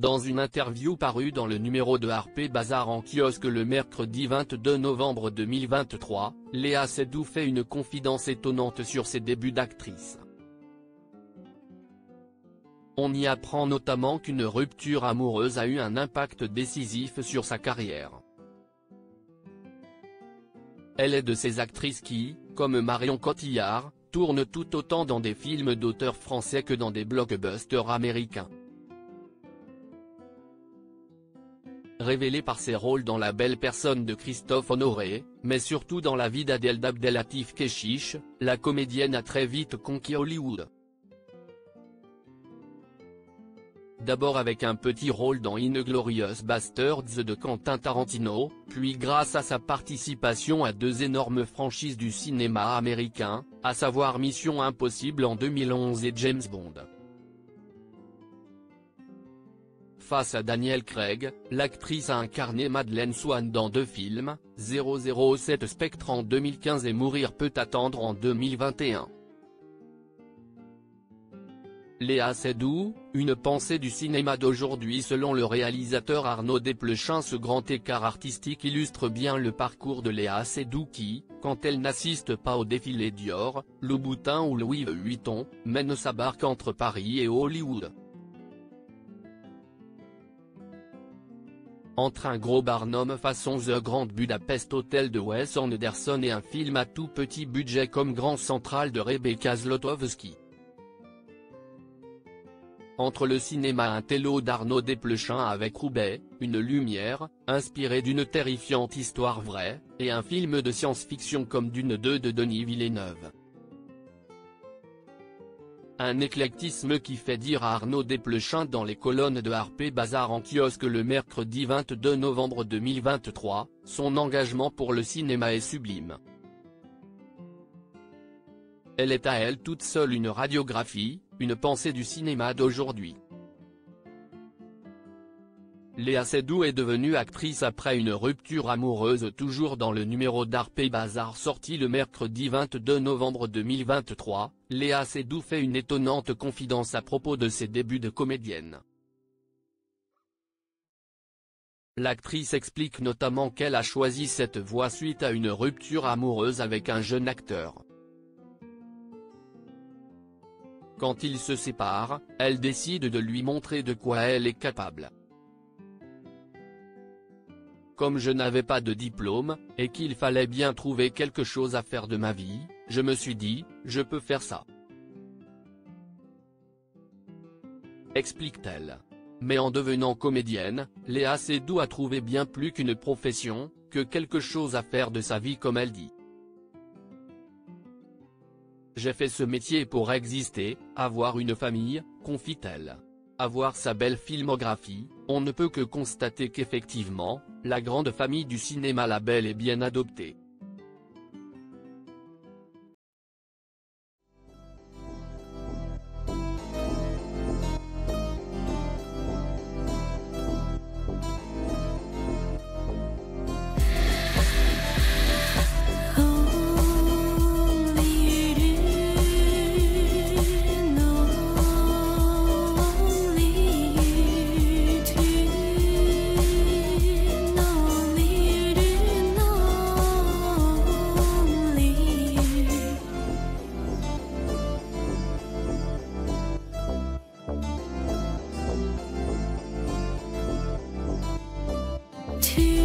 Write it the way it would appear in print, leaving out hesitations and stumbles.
Dans une interview parue dans le numéro de Harper's Bazaar en kiosque le mercredi 22 novembre 2023, Léa Seydoux fait une confidence étonnante sur ses débuts d'actrice. On y apprend notamment qu'une rupture amoureuse a eu un impact décisif sur sa carrière. Elle est de ces actrices qui, comme Marion Cotillard, tournent tout autant dans des films d'auteurs français que dans des blockbusters américains. Révélée par ses rôles dans La belle personne de Christophe Honoré, mais surtout dans la vie d'Adel d'Abdelatif Kechiche, la comédienne a très vite conquis Hollywood. D'abord avec un petit rôle dans Inglourious Basterds de Quentin Tarantino, puis grâce à sa participation à deux énormes franchises du cinéma américain, à savoir Mission Impossible en 2011 et James Bond. Face à Daniel Craig, l'actrice a incarné Madeleine Swann dans deux films, 007 Spectre en 2015 et Mourir peut attendre en 2021. Léa Seydoux, une pensée du cinéma d'aujourd'hui selon le réalisateur Arnaud Desplechin. Ce grand écart artistique illustre bien le parcours de Léa Seydoux qui, quand elle n'assiste pas au défilé Dior, Louboutin ou Louis Vuitton, mène sa barque entre Paris et Hollywood. Entre un gros barnum façon The Grand Budapest Hotel de Wes Anderson et un film à tout petit budget comme Grand Central de Rebecca Zlotowski. Entre le cinéma intello d'Arnaud Desplechin avec Roubaix, une lumière, inspirée d'une terrifiante histoire vraie, et un film de science-fiction comme Dune 2 de Denis Villeneuve. Un éclectisme qui fait dire à Arnaud Desplechin dans les colonnes de Harper's Bazaar en kiosque le mercredi 22 novembre 2023, son engagement pour le cinéma est sublime. Elle est à elle toute seule une radiographie, une pensée du cinéma d'aujourd'hui. Léa Seydoux est devenue actrice après une rupture amoureuse. Toujours dans le numéro d'Harper's Bazaar sorti le mercredi 22 novembre 2023, Léa Seydoux fait une étonnante confidence à propos de ses débuts de comédienne. L'actrice explique notamment qu'elle a choisi cette voie suite à une rupture amoureuse avec un jeune acteur. Quand ils se séparent, elle décide de lui montrer de quoi elle est capable. Comme je n'avais pas de diplôme, et qu'il fallait bien trouver quelque chose à faire de ma vie, je me suis dit, je peux faire ça. Explique-t-elle. Mais en devenant comédienne, Léa Seydoux a trouvé bien plus qu'une profession, que quelque chose à faire de sa vie comme elle dit. J'ai fait ce métier pour exister, avoir une famille, confie-t-elle. À voir sa belle filmographie, on ne peut que constater qu'effectivement, la grande famille du cinéma l'a bel et bien adoptée. To